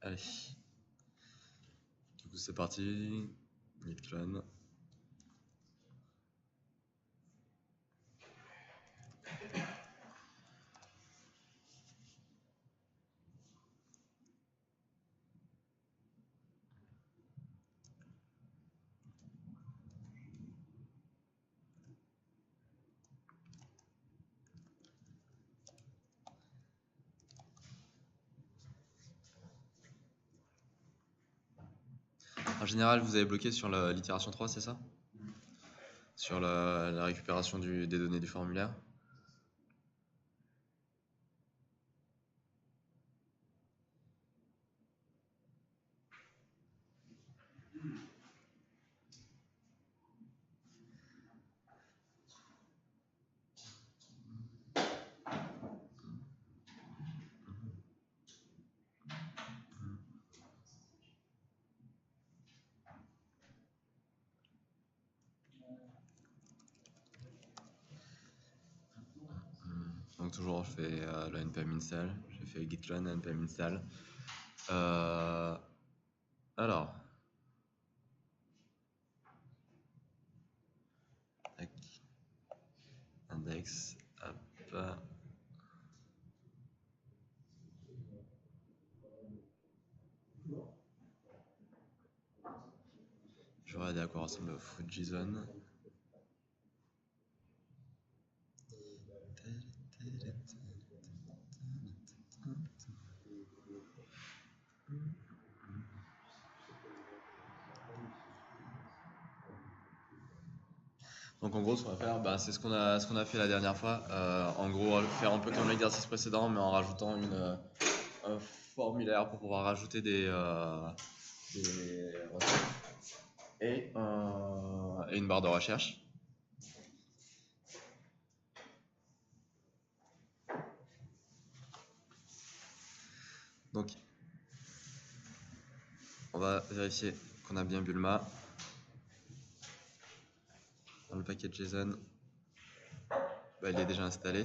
Allez. Du coup, c'est parti. Git clone. En général, vous avez bloqué sur l'itération 3, c'est ça? Sur la récupération des données du formulaire. Donc toujours, je fais le npm install, j'ai fait git clone npm install. Alors, tac. Index, hop. Je vais regarder à quoi ressemble food.json. Donc en gros, ce qu'on va faire, bah, c'est ce qu'on a fait la dernière fois. En gros, faire un peu comme l'exercice précédent, mais en rajoutant un formulaire pour pouvoir rajouter des recettes et une barre de recherche. Donc, on va vérifier qu'on a bien Bulma dans le paquet JSON. Bah, il est déjà installé.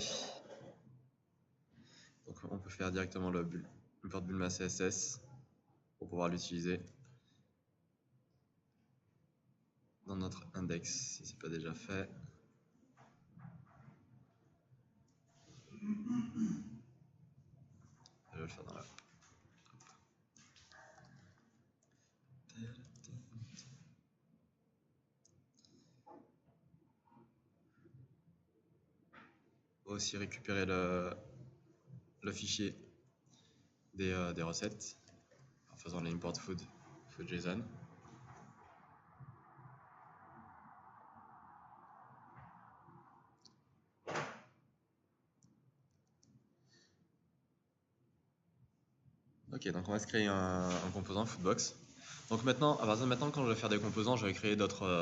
Donc, on peut faire directement import Bulma CSS pour pouvoir l'utiliser dans notre index si ce n'est pas déjà fait. Je vais le faire dans la. Aussi récupérer le fichier des recettes en faisant l'import food.json. Ok, donc on va se créer un composant foodbox. Donc maintenant, à partir de maintenant, quand je vais faire des composants, je vais créer d'autres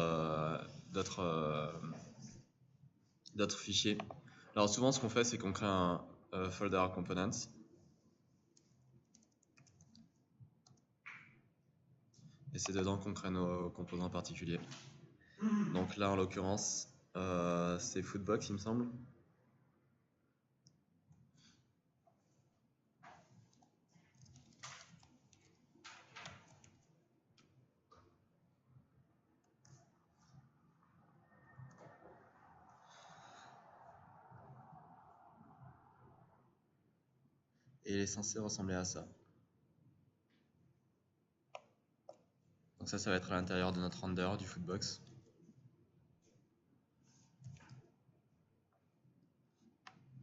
fichiers. Alors souvent, ce qu'on fait, c'est qu'on crée un folder components. Et c'est dedans qu'on crée nos composants particuliers. Donc là, en l'occurrence, c'est foodbox, il me semble. Et il est censé ressembler à ça. Donc ça va être à l'intérieur de notre render du foodbox.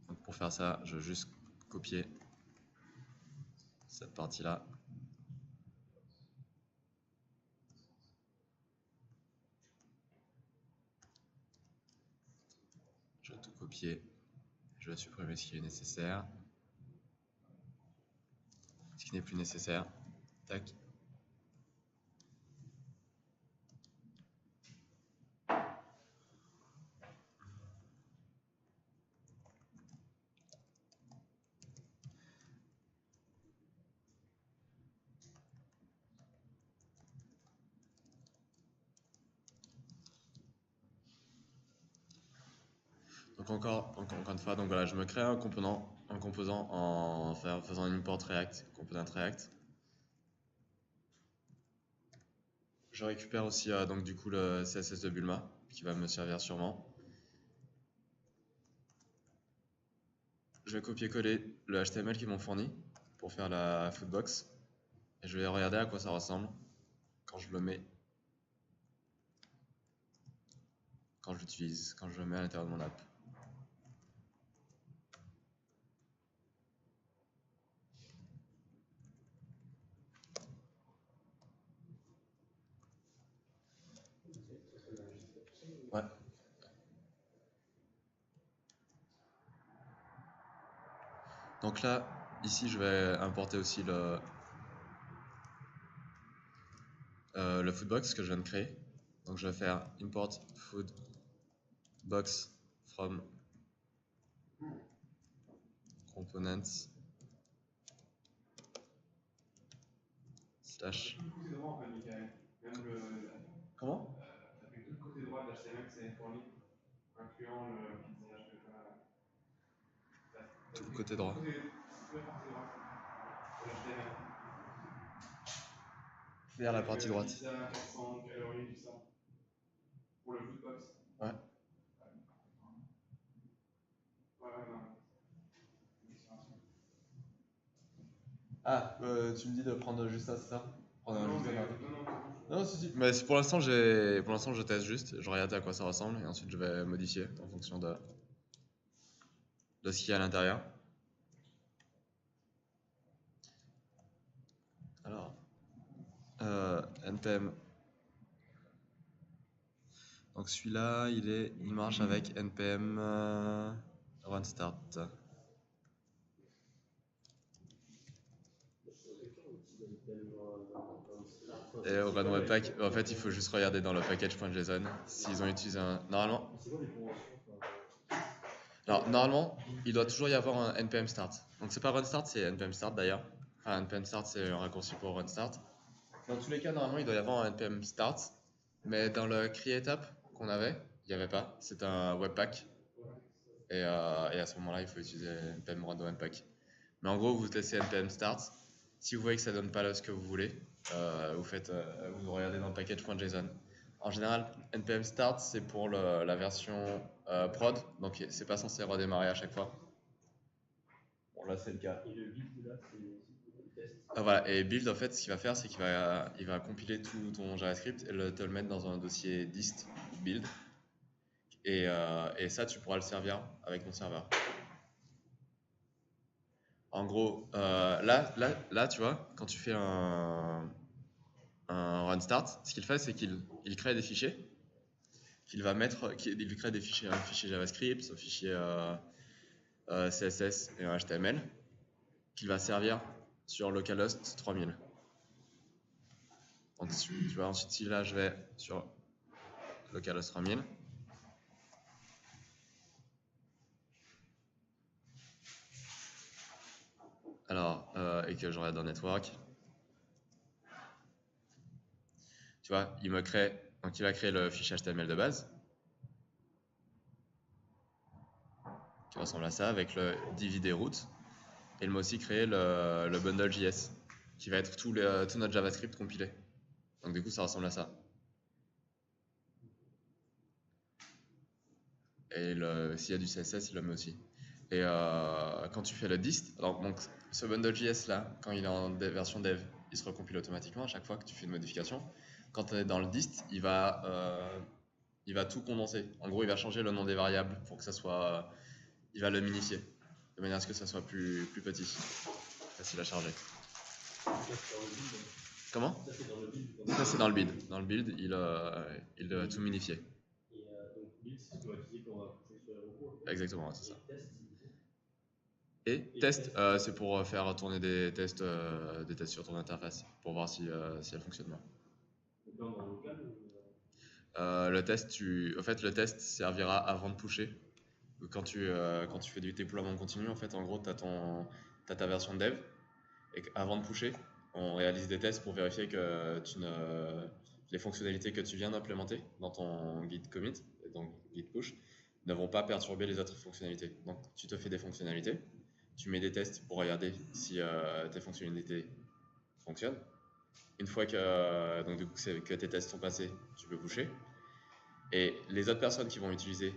Donc pour faire ça, je vais juste copier cette partie-là. Je vais tout copier. Je vais supprimer ce qui est nécessaire. Ce qui n'est plus nécessaire. Tac. Donc encore une fois, donc voilà, je me crée un composant en faisant une import React, component React. Je récupère aussi donc du coup le CSS de Bulma qui va me servir sûrement. Je vais copier-coller le HTML qu'ils m'ont fourni pour faire la footbox et je vais regarder à quoi ça ressemble quand je le mets, quand je l'utilise, quand je le mets à l'intérieur de mon app. Ouais. Donc là, ici, je vais importer aussi le foodbox que je viens de créer. Donc je vais faire import foodbox from components slash. Comment? Avec tout le côté droit de l'HTML que c'est fourni, incluant le paysage que Tout le côté droit. toute la partie droite de l'HTML. Vers la partie droite. Pizza, 400 calories, tout ça. Pour le foodbox. Ouais. Ouais, non. Ah, tu me dis de prendre juste ça, c'est ça? Prendre un Non, juste mais, un Non, si. Mais pour l'instant, je teste juste. Je regarde à quoi ça ressemble et ensuite je vais modifier en fonction de ce qu'il y a à l'intérieur. Alors, npm. Donc celui-là, il marche avec npm run start. Et au run webpack, en fait, il faut juste regarder dans le package.json s'ils ont utilisé un. Normalement, il doit toujours y avoir un npm start. Donc c'est pas run start, c'est npm start d'ailleurs. Enfin, npm start, c'est un raccourci pour run start. Dans tous les cas, normalement, il doit y avoir un npm start. Mais dans le create app qu'on avait, il n'y avait pas. C'est un webpack. Et à ce moment-là, il faut utiliser npm run webpack. Mais en gros, vous testez npm start. Si vous voyez que ça donne pas ce que vous voulez, vous regardez dans le package.json. En général, npm start, c'est pour la version prod, donc c'est pas censé redémarrer à chaque fois. Bon, là, c'est le cas. Et le build, là, c'est aussi pour le test. Voilà, et build, en fait, ce qu'il va faire, c'est qu'il va compiler tout ton JavaScript et te le mettre dans un dossier dist build. Et ça, tu pourras le servir avec ton serveur. En gros, là, tu vois, quand tu fais un run start, ce qu'il fait, c'est qu'il crée des fichiers, il crée des fichiers, un fichier JavaScript, un fichier CSS et un HTML, qu'il va servir sur localhost 3000. Donc, tu vois, ensuite, si là, je vais sur localhost 3000, alors, et que je regarde dans network, tu vois, il va créer le fichier HTML de base, qui ressemble à ça, avec le div des routes, et il m'a aussi créé le bundle.js, qui va être tout notre JavaScript compilé. Donc du coup, ça ressemble à ça. Et s'il y a du CSS, il le met aussi. Et quand tu fais le dist, alors donc ce bundle.js là, quand il est en version dev, il se recompile automatiquement à chaque fois que tu fais une modification. Quand tu es dans le dist, il va tout condenser. En gros, il va changer le nom des variables pour que ça soit. Il va le minifier de manière à ce que ça soit plus petit, facile à charger. Comment? Ça, c'est dans le build. Ça, c'est dans le build. Dans le build, il doit tout minifier. Et donc, build, c'est ce qu'on va utiliser quand on va pousser sur les recours. Exactement, c'est ça. Et test, Et test, c'est pour faire tourner des tests sur ton interface, pour voir si elle fonctionne bien. donc là, dans le local En fait, le test servira avant de pusher. Quand tu fais du déploiement continu, en fait, en gros, t'as ta version dev, et avant de pusher, on réalise des tests pour vérifier que les fonctionnalités que tu viens d'implémenter dans ton git commit et donc git push ne vont pas perturber les autres fonctionnalités. Donc, tu te fais des fonctionnalités, tu mets des tests pour regarder si tes fonctionnalités fonctionnent. une fois que, donc, du coup, que tes tests sont passés, tu peux pusher. Et les autres personnes qui vont utiliser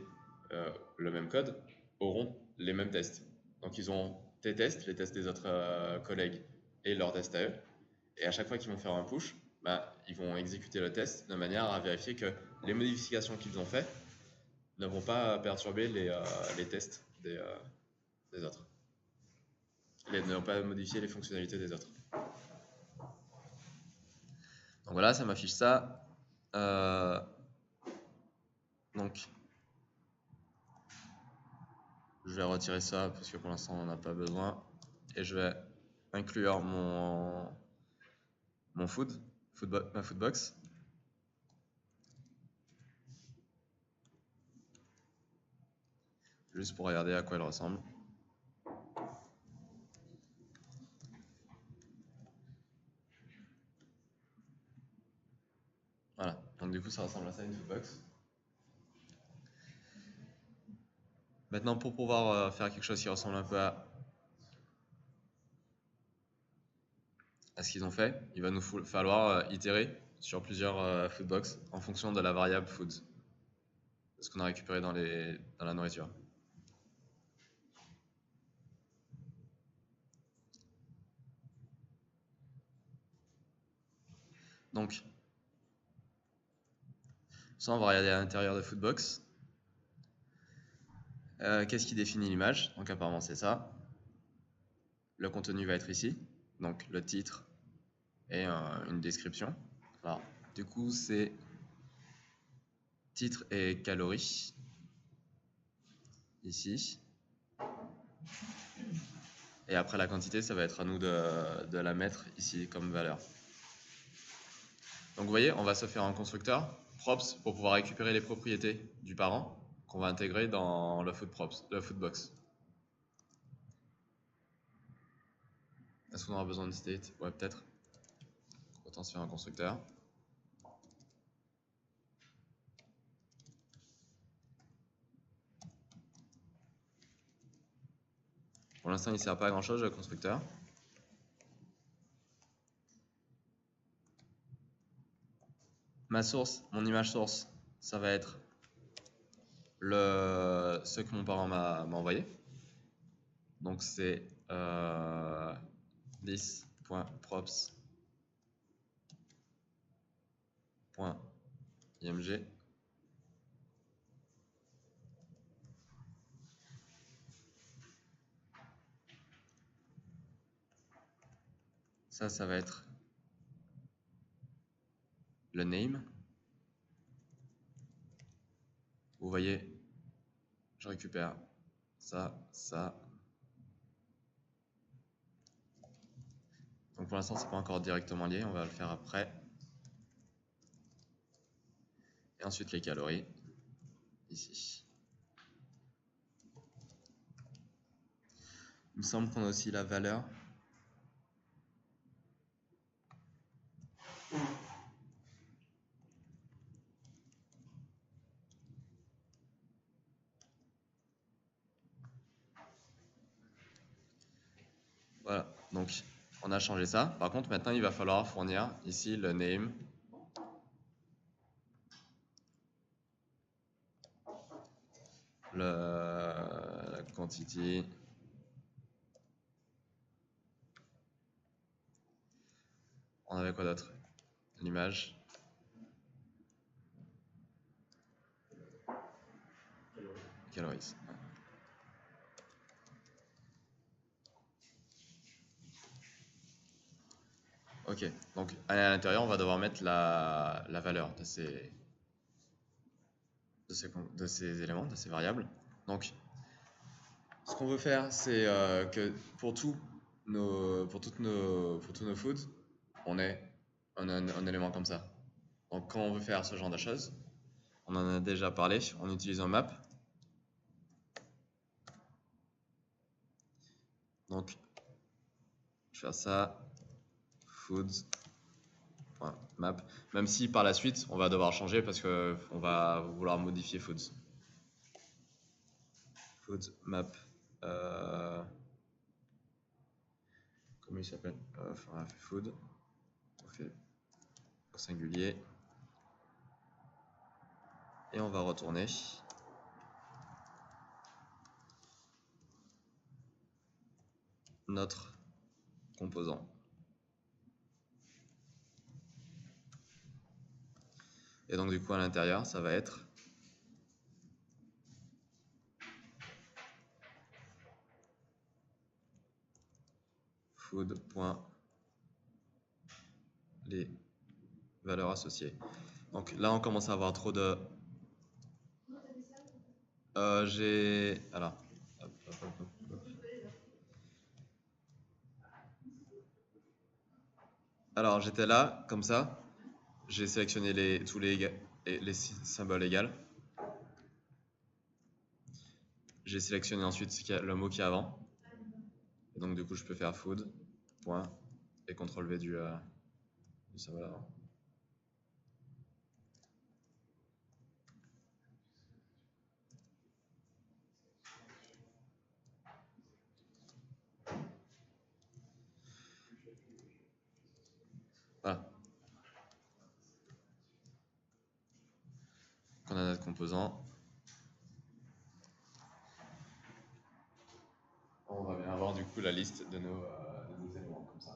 le même code auront les mêmes tests. Donc ils ont tes tests, les tests des autres collègues et leurs tests à eux. Et à chaque fois qu'ils vont faire un push, bah, ils vont exécuter le test de manière à vérifier que les modifications qu'ils ont faites ne vont pas perturber les tests des autres. Ne vont pas modifier les fonctionnalités des autres. Donc voilà, ça m'affiche ça. Donc, je vais retirer ça parce que pour l'instant on n'en a pas besoin. Et je vais inclure ma foodbox. Juste pour regarder à quoi elle ressemble. Voilà, donc du coup ça ressemble à ça une foodbox. Maintenant pour pouvoir faire quelque chose qui ressemble un peu à ce qu'ils ont fait, il va nous falloir itérer sur plusieurs foodbox en fonction de la variable food, de ce qu'on a récupéré dans la nourriture. Donc, ça on va regarder à l'intérieur de foodbox. Qu'est-ce qui définit l'image? Donc apparemment c'est ça. Le contenu va être ici, donc le titre et une description. Alors, du coup c'est titre et calories ici. Et après la quantité, ça va être à nous de la mettre ici comme valeur. Donc vous voyez, on va se faire un constructeur props pour pouvoir récupérer les propriétés du parent qu'on va intégrer dans le foodbox. Est-ce qu'on aura besoin de state? Ouais, peut-être. Autant se faire un constructeur. Pour l'instant, il ne sert pas à grand chose le constructeur. Ma source, mon image source, ça va être ce que mon parent m'a envoyé. Donc c'est this.props.img. Ça va être le name. Vous voyez, je récupère ça. Donc pour l'instant, c'est pas encore directement lié, on va le faire après. Et ensuite les calories, ici. Il me semble qu'on a aussi la valeur. Voilà, donc on a changé ça. Par contre, maintenant, il va falloir fournir ici le name. La quantity. On avait quoi d'autre? L'image. Calories. Ok, donc à l'intérieur, on va devoir mettre la valeur de ces éléments, de ces variables. Donc, ce qu'on veut faire, c'est que pour tous nos foods, on ait un élément comme ça. Donc, quand on veut faire ce genre de choses, on en a déjà parlé, on utilise un map. Donc, je vais faire ça, foods.map, même si par la suite, on va devoir changer parce qu'on va vouloir modifier foods. Foods map. Comment il s'appelle? On a fait food. On fait au singulier. Et on va retourner notre composant. Et donc du coup à l'intérieur, ça va être food.les valeurs associées. Donc là, on commence à avoir trop de... j'ai... Alors, hop, hop, hop, hop, hop. Alors j'étais là, comme ça. J'ai sélectionné tous les symboles égaux. J'ai sélectionné ensuite le mot qui est avant. Et donc du coup, je peux faire food, point, et CTRL-V du symbole avant. Voilà. Donc on a notre composant. On va bien avoir du coup la liste de nos éléments comme ça.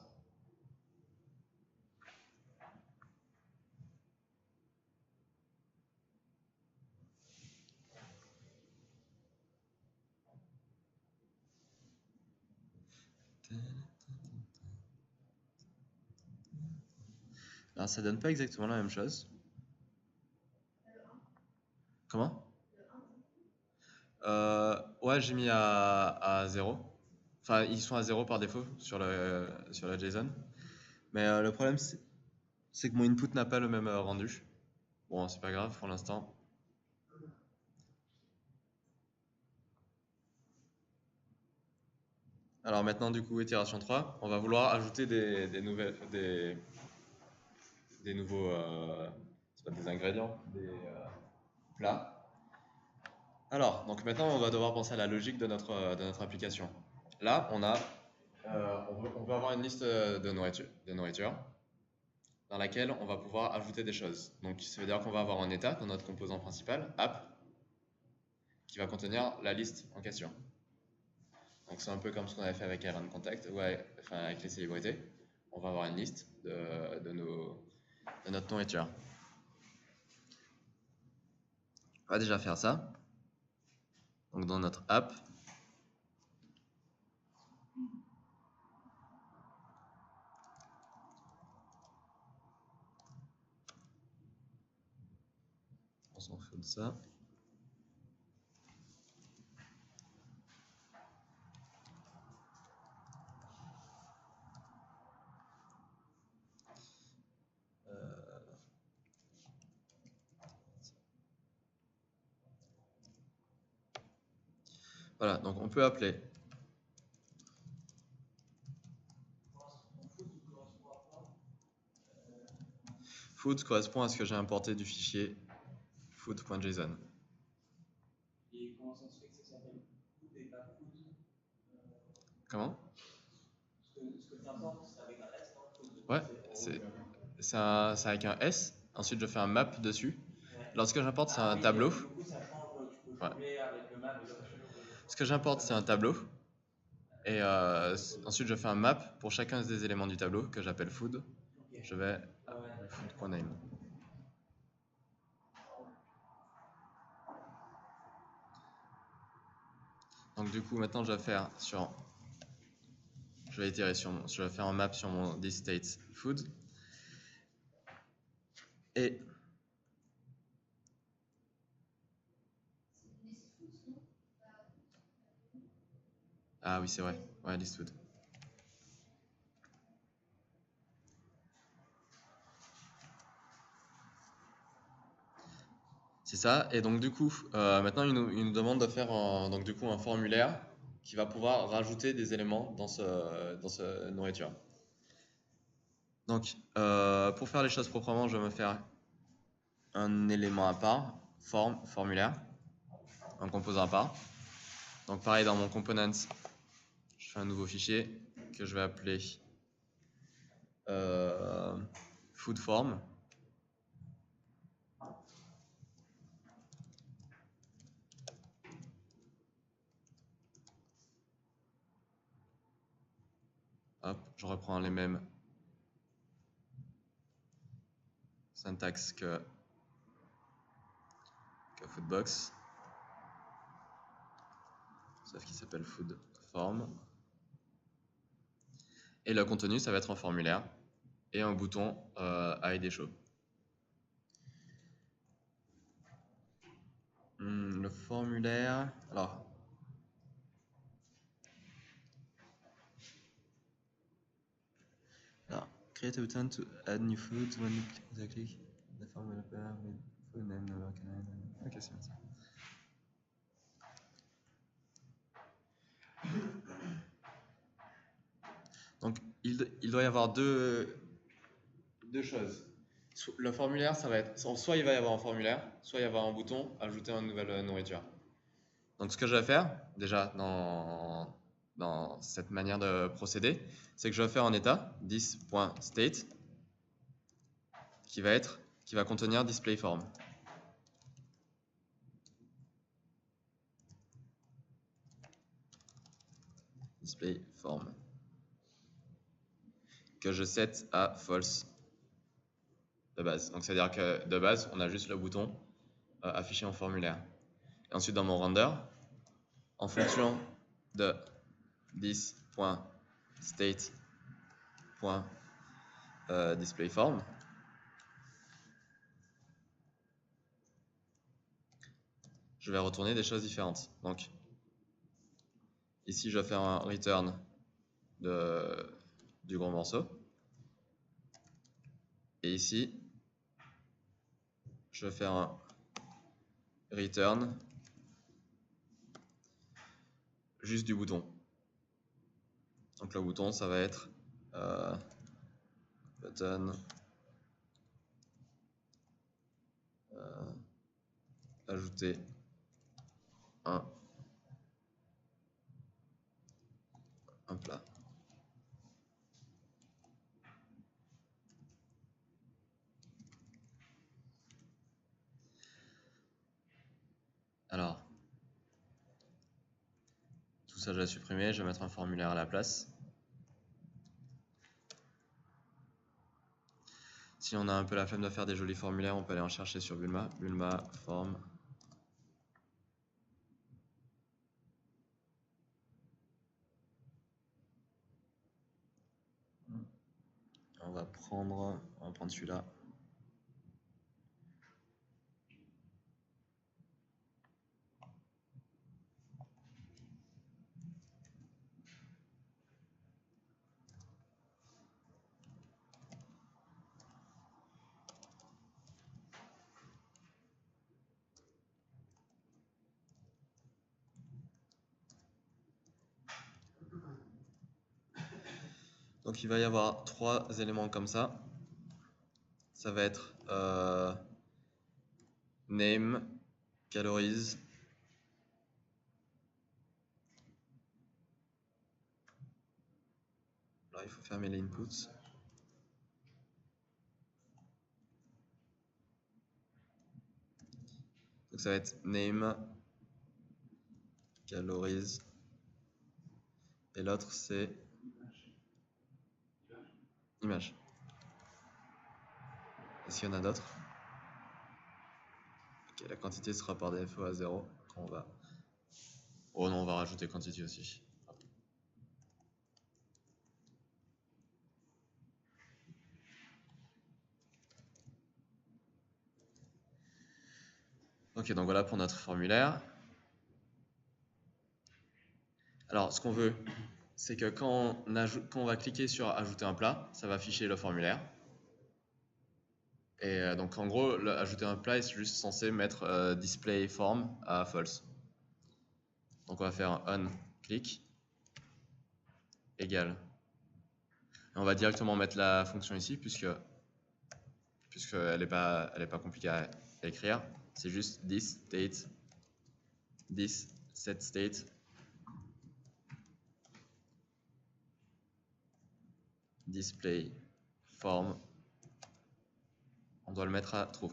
Alors ça donne pas exactement la même chose. Comment? Ouais, j'ai mis à 0. Enfin, ils sont à 0 par défaut sur la JSON. Mais le problème, c'est que mon input n'a pas le même rendu. Bon, c'est pas grave pour l'instant. Alors maintenant, du coup, itération 3, on va vouloir ajouter des nouveaux, c'est pas des ingrédients, des plats. Alors, donc maintenant, on va devoir penser à la logique de notre application. Là, on veut avoir une liste de nourriture dans laquelle on va pouvoir ajouter des choses. Donc, ça veut dire qu'on va avoir un état dans notre composant principal, app, qui va contenir la liste en question. Donc, c'est un peu comme ce qu'on avait fait avec Iron Contact, enfin avec les célébrités. On va avoir une liste de notre nourriture. On va déjà faire ça. Donc, dans notre app, on s'en fout de ça. Voilà, donc on peut appeler food correspond à ce que j'ai importé du fichier food.json. Et comment ça se fait que ça s'appelle food et pas food? Comment? Ce que tu importes, c'est avec un S, non? Ouais, c'est avec un S. Ensuite, je fais un map dessus. Ouais. Lorsque j'importe, c'est un tableau. Du coup, ça change, tu peux jouer avec le map et tout. Ce que j'importe, c'est un tableau. Et ensuite, je fais un map pour chacun des éléments du tableau que j'appelle food. Okay. Je vais food.name. Donc du coup, maintenant, je vais faire un map sur mon thisState food. Et ah oui, c'est vrai. Ouais, listFood. C'est ça. Et donc du coup, maintenant, il nous demande de faire un formulaire qui va pouvoir rajouter des éléments dans ce nourriture. Donc, pour faire les choses proprement, je vais me faire un élément à part, formulaire, un composant à part. Donc pareil, dans mon component, je fais un nouveau fichier que je vais appeler food form. Hop, je reprends les mêmes syntaxe que foodbox, sauf qu'il s'appelle food form. Et le contenu, ça va être un formulaire et un bouton ID show. Le formulaire, alors create a button to add new food when you click the form will appear with food name no longer can. Ok, c'est bien ça. Donc il doit y avoir deux choses. Le formulaire, ça va être soit il va y avoir un formulaire, soit il va y avoir un bouton ajouter une nouvelle nourriture. Donc ce que je vais faire déjà dans cette manière de procéder, c'est que je vais faire un état this.state qui va contenir display form. Display form que je set à false de base. Donc c'est à dire que de base on a juste le bouton affiché en formulaire. Et ensuite dans mon render, en fonction de this.state.displayForm, je vais retourner des choses différentes. Donc ici je vais faire un return du gros morceau. Et ici je vais faire un return juste du bouton. Donc le bouton, ça va être button ajouter un plat. Alors, tout ça je vais supprimer, je vais mettre un formulaire à la place. Si on a un peu la flemme de faire des jolis formulaires, on peut aller en chercher sur Bulma. Bulma form. On va prendre celui-là. Donc il va y avoir 3 éléments comme ça. Ça va être name, calories, là il faut fermer les inputs. Donc ça va être name, calories, et l'autre c'est image. Est-ce qu'il y en a d'autres? Ok, la quantité sera par défaut à 0 quand on va... Oh non, on va rajouter quantity aussi. Ok, donc voilà pour notre formulaire. Alors, ce qu'on veut, c'est que quand on va cliquer sur ajouter un plat, ça va afficher le formulaire. Et donc en gros, ajouter un plat est juste censé mettre display form à false. Donc on va faire un on-click égal. Et on va directement mettre la fonction ici puisque elle n'est pas compliquée à écrire. C'est juste this set state display form on doit le mettre à true.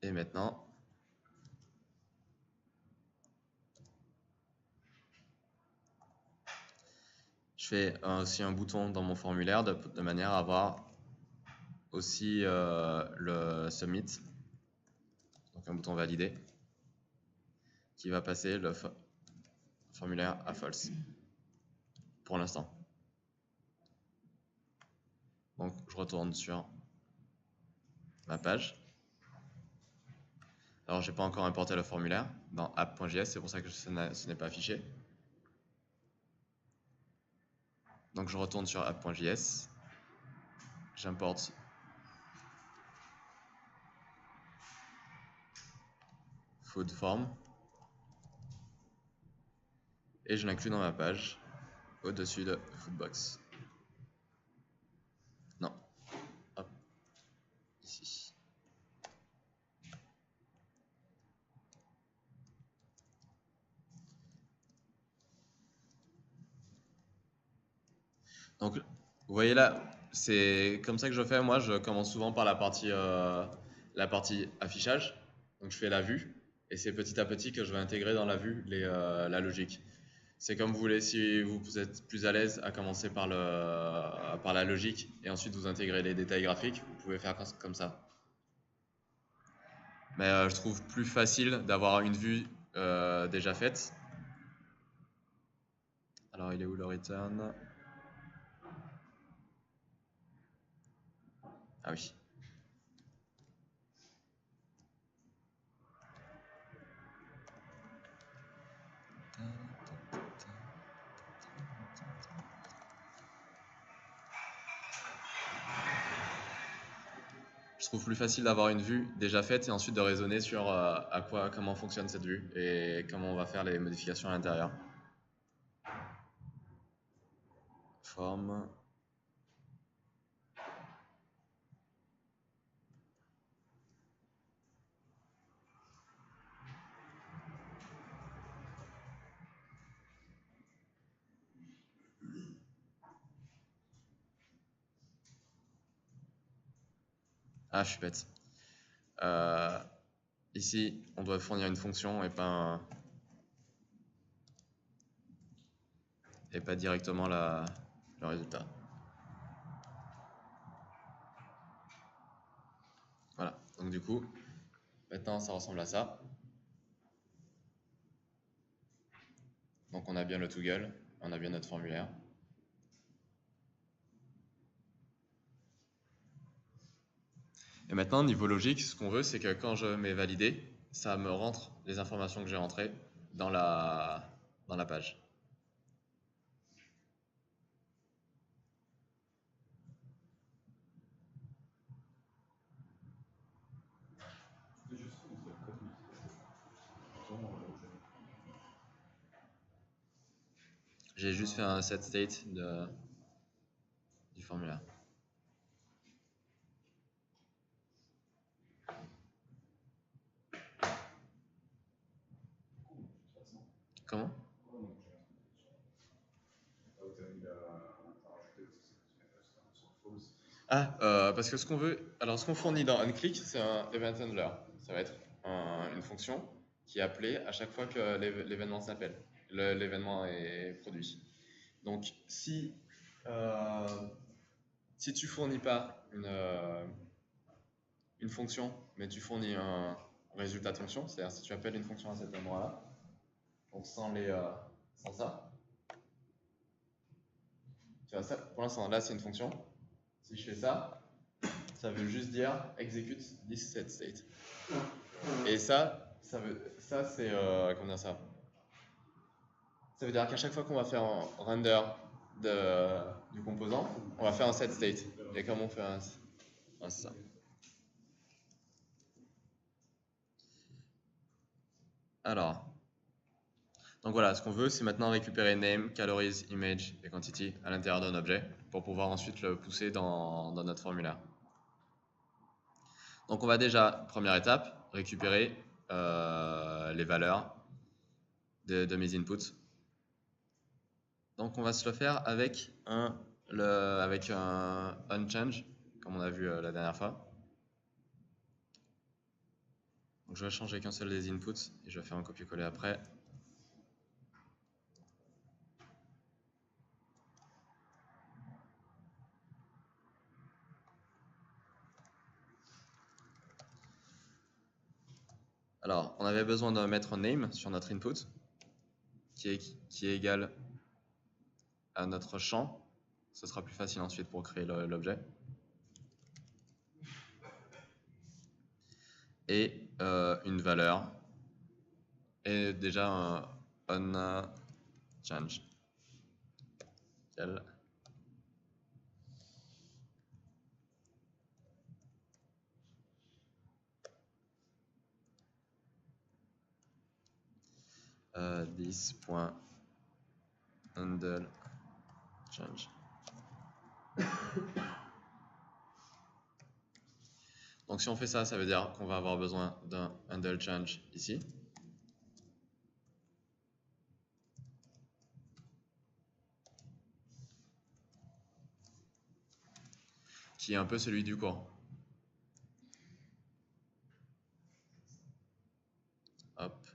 Et maintenant, je fais aussi un bouton dans mon formulaire de manière à avoir aussi le submit, donc un bouton validé, qui va passer le formulaire à false pour l'instant. Donc je retourne sur ma page. Alors j'ai pas encore importé le formulaire dans app.js, c'est pour ça que ce n'est pas affiché. Donc je retourne sur app.js, j'importe food form et je l'inclus dans ma page au-dessus de foodbox. Non, hop, ici. Donc vous voyez là, c'est comme ça que je fais. Moi, je commence souvent par la partie affichage. Donc je fais la vue et c'est petit à petit que je vais intégrer dans la vue la logique. C'est comme vous voulez, si vous êtes plus à l'aise à commencer par la logique et ensuite vous intégrez les détails graphiques, vous pouvez faire comme ça. Mais je trouve plus facile d'avoir une vue déjà faite. Alors il est où le return? Ah oui. Je trouve plus facile d'avoir une vue déjà faite et ensuite de raisonner sur comment fonctionne cette vue et comment on va faire les modifications à l'intérieur. Forme. Ah, je suis bête. Ici, on doit fournir une fonction et pas directement le résultat. Voilà, donc du coup, maintenant ça ressemble à ça. Donc on a bien le toggle, on a bien notre formulaire. Et maintenant, niveau logique, ce qu'on veut, c'est que quand je mets valider, ça me rentre les informations que j'ai rentrées dans la page. J'ai juste fait un set state du formulaire. Comment? Parce que ce qu'on veut, alors ce qu'on fournit dans onClick, c'est un event handler. Ça va être une fonction qui est appelée à chaque fois que l'événement s'appelle, l'événement est produit. Donc si tu fournis pas une fonction, mais tu fournis un résultat de fonction, c'est-à-dire si tu appelles une fonction à cet endroit-là, donc sans ça, tu vois ça, pour l'instant là c'est une fonction. Si je fais ça, ça veut juste dire execute this set state. Et ça c'est comment dire ça? Ça veut dire qu'à chaque fois qu'on va faire un render du composant, on va faire un set state. Et comment on fait c'est ça. Alors, donc voilà, ce qu'on veut, c'est maintenant récupérer name, calories, image et quantity à l'intérieur d'un objet pour pouvoir ensuite le pousser dans notre formulaire. Donc on va déjà, première étape, récupérer les valeurs de mes inputs. Donc on va se le faire avec un onChange, comme on a vu la dernière fois. Donc je vais changer qu'un seul des inputs et je vais faire un copier-coller après. Alors, on avait besoin de mettre un name sur notre input qui est égal à notre champ. Ce sera plus facile ensuite pour créer l'objet. Et une valeur. Et déjà un onChange. This.handleChange. Donc si on fait ça, ça veut dire qu'on va avoir besoin d'un handleChange ici. Qui est un peu celui du cours. Hop.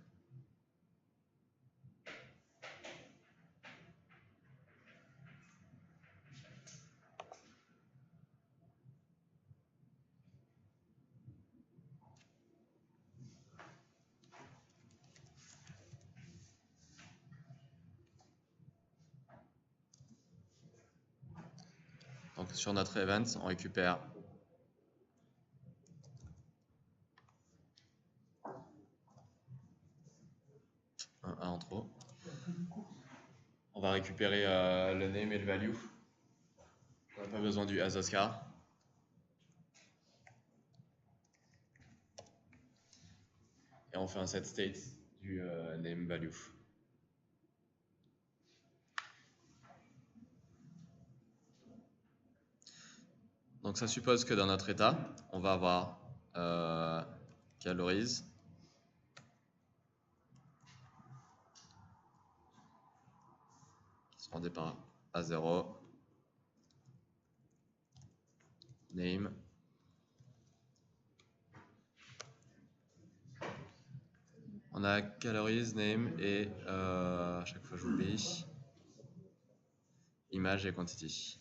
Donc sur notre event, on récupère un en trop. On va récupérer le name et le value. On n'a pas besoin du asOscar. Et on fait un set state du name value. Donc ça suppose que dans notre état, on va avoir calories qui seront départ à 0, name, on a calories, name et à chaque fois j'oublie, image et quantity.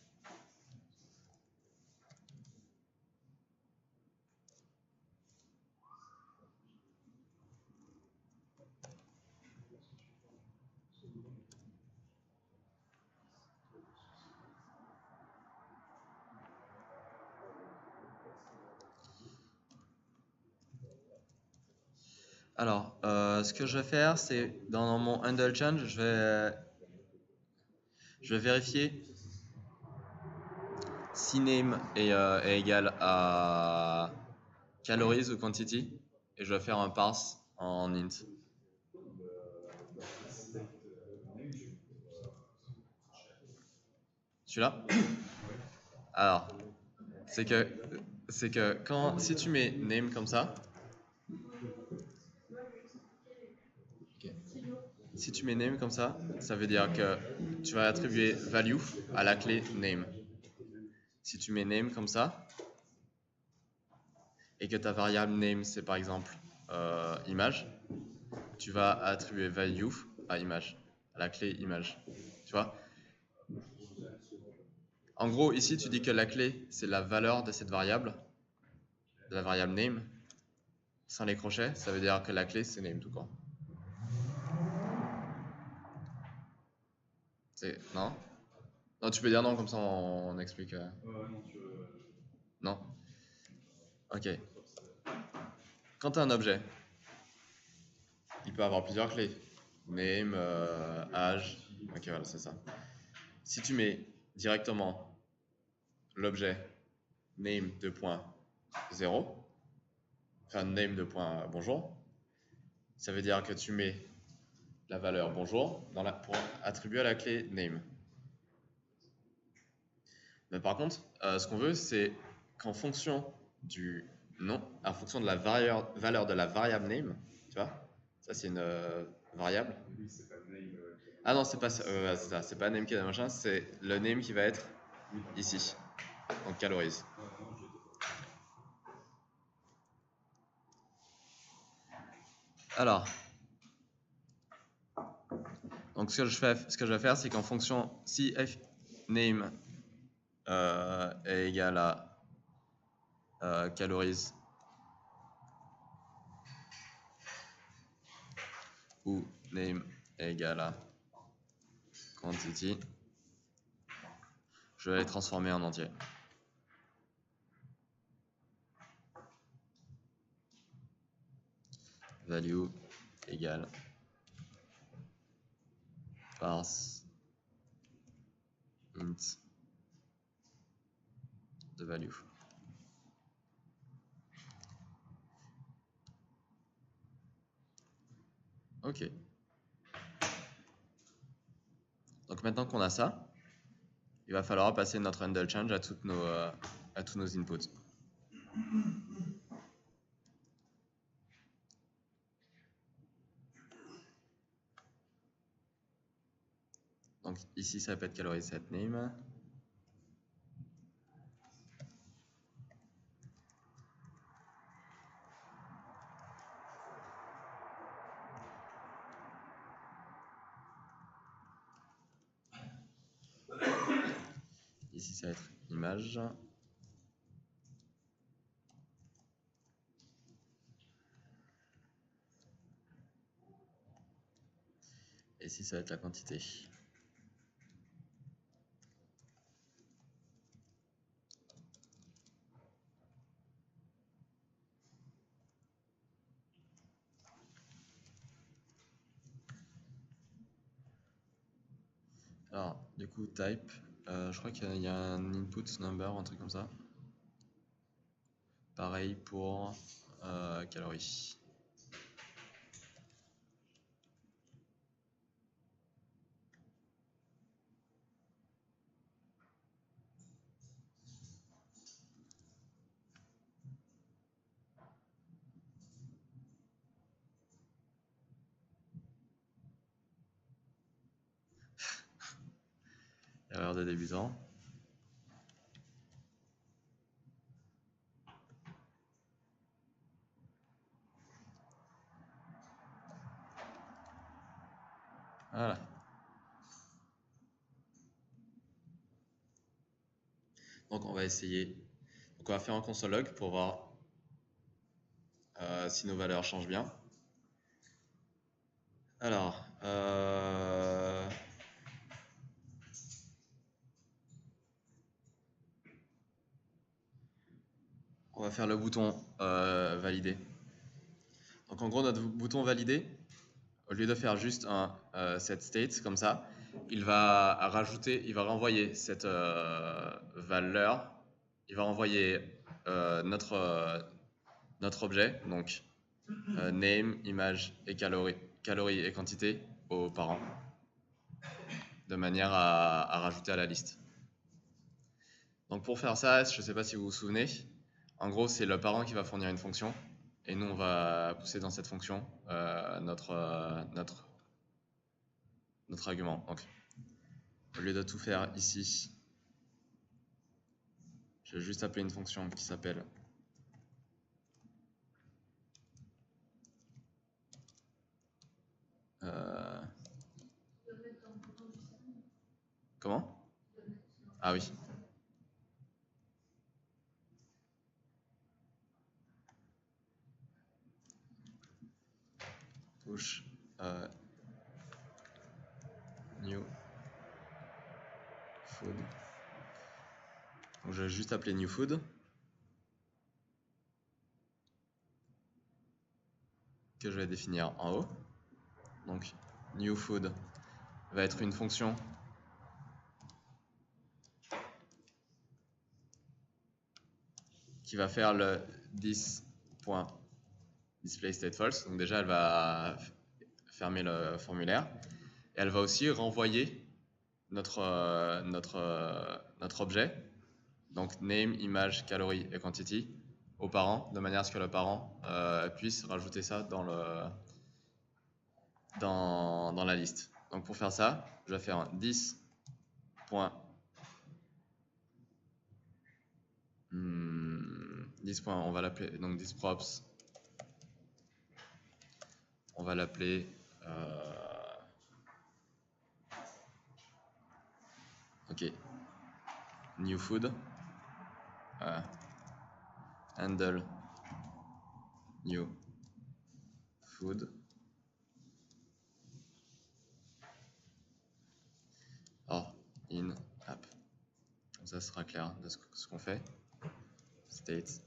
Alors, ce que je vais faire, c'est dans mon handleChange, je vais vérifier si name est égal à calories ou quantity, et je vais faire un parse en int. Celui-là? Alors, c'est que si tu mets name comme ça, si tu mets name comme ça veut dire que tu vas attribuer value à la clé name. Si tu mets name comme ça, et que ta variable name c'est par exemple image, tu vas attribuer value à image, à la clé image. Tu vois? En gros, ici tu dis que la clé c'est la valeur de cette variable, de la variable name, sans les crochets, ça veut dire que la clé c'est name tout court. Non? Non, tu peux dire non, comme ça on explique. Non, tu veux. Non? Ok. Quand tu as un objet, il peut avoir plusieurs clés. Name, âge. Ok, voilà, c'est ça. Si tu mets directement l'objet name 2.0, enfin name 2.bonjour, ça veut dire que tu mets la valeur bonjour pour attribuer à la clé name. Mais par contre, ce qu'on veut, c'est qu'en fonction du nom, en fonction de la valeur de la variable name, tu vois, Ça, c'est une variable. Lui, c'est pas le name. Ah non, c'est pas ça. C'est ça. C'est pas name qui est dans le machin, c'est le name qui va être ici. Donc calories. Alors, donc ce que je vais faire, c'est qu'en fonction, si f name est égal à calories ou name est égal à quantity, je vais les transformer en entier. Value égale parse int de value. Ok. Donc maintenant qu'on a ça, il va falloir passer notre handle change à tous nos inputs. Donc ici, ça peut être calories set name. Ici, ça va être image. Et ici, ça va être la quantité. Alors, du coup, type, je crois qu'il y a un input number, un truc comme ça. Pareil pour calories. Erreur de débutant. Voilà. Donc on va essayer. Donc on va faire un console log pour voir si nos valeurs changent bien. Alors, on va faire le bouton valider. Donc en gros, notre bouton valider, au lieu de faire juste un set state comme ça, il va rajouter, il va renvoyer cette valeur, il va renvoyer notre objet, donc name, image et calories et quantité aux parents, de manière à rajouter à la liste. Donc pour faire ça, je ne sais pas si vous vous souvenez, en gros c'est le parent qui va fournir une fonction, et nous on va pousser dans cette fonction notre argument. Donc, au lieu de tout faire ici, je vais juste appeler une fonction qui s'appelle comment? Ah oui. Push new food. Donc je vais juste appeler new food. Que je vais définir en haut. Donc new food va être une fonction qui va faire le this.displayStateFalse. Donc déjà elle va fermer le formulaire et elle va aussi renvoyer notre objet, donc name, image, calorie et quantity, au parent, de manière à ce que le parent puisse rajouter ça dans dans la liste. Donc pour faire ça, je vais faire un 10 points. 10 points, on va l'appeler donc 10 props. On va l'appeler ok, new food, handle new food. Or in app. Comme ça sera clair de ce qu'on fait. State.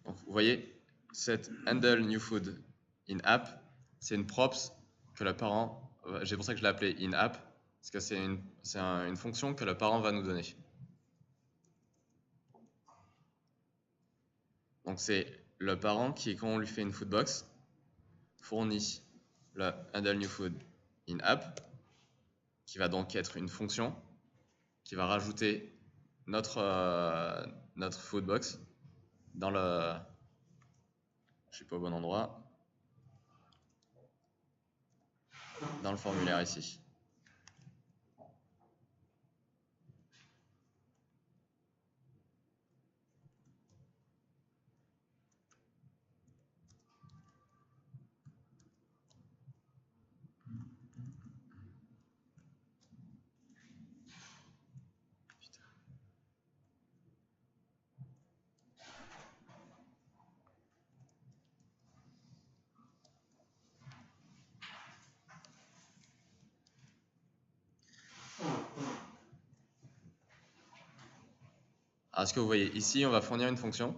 Donc vous voyez, cette handle new food in app, c'est une props que le parent, c'est pour ça que je l'ai appelé in app, parce que c'est une fonction que le parent va nous donner. Donc c'est le parent qui, quand on lui fait une foodbox, fournit le handle new food in app, qui va donc être une fonction qui va rajouter notre foodbox dans le... Je suis pas au bon endroit. Dans le formulaire ici. Alors, ce que vous voyez ici, on va fournir une fonction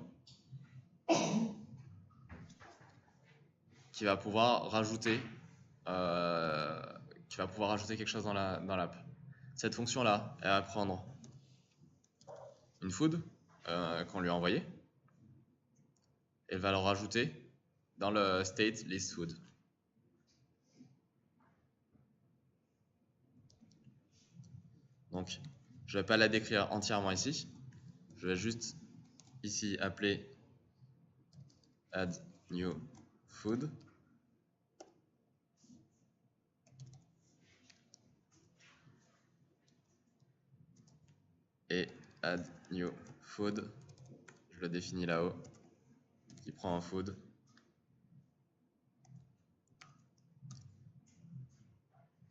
qui va pouvoir rajouter quelque chose dans l'app. Cette fonction-là, elle va prendre une food qu'on lui a envoyée. Elle va le rajouter dans le state list food. Donc, je ne vais pas la décrire entièrement ici. Je vais juste ici appeler add new food. Et add new food, je le définis là-haut, qui prend un food.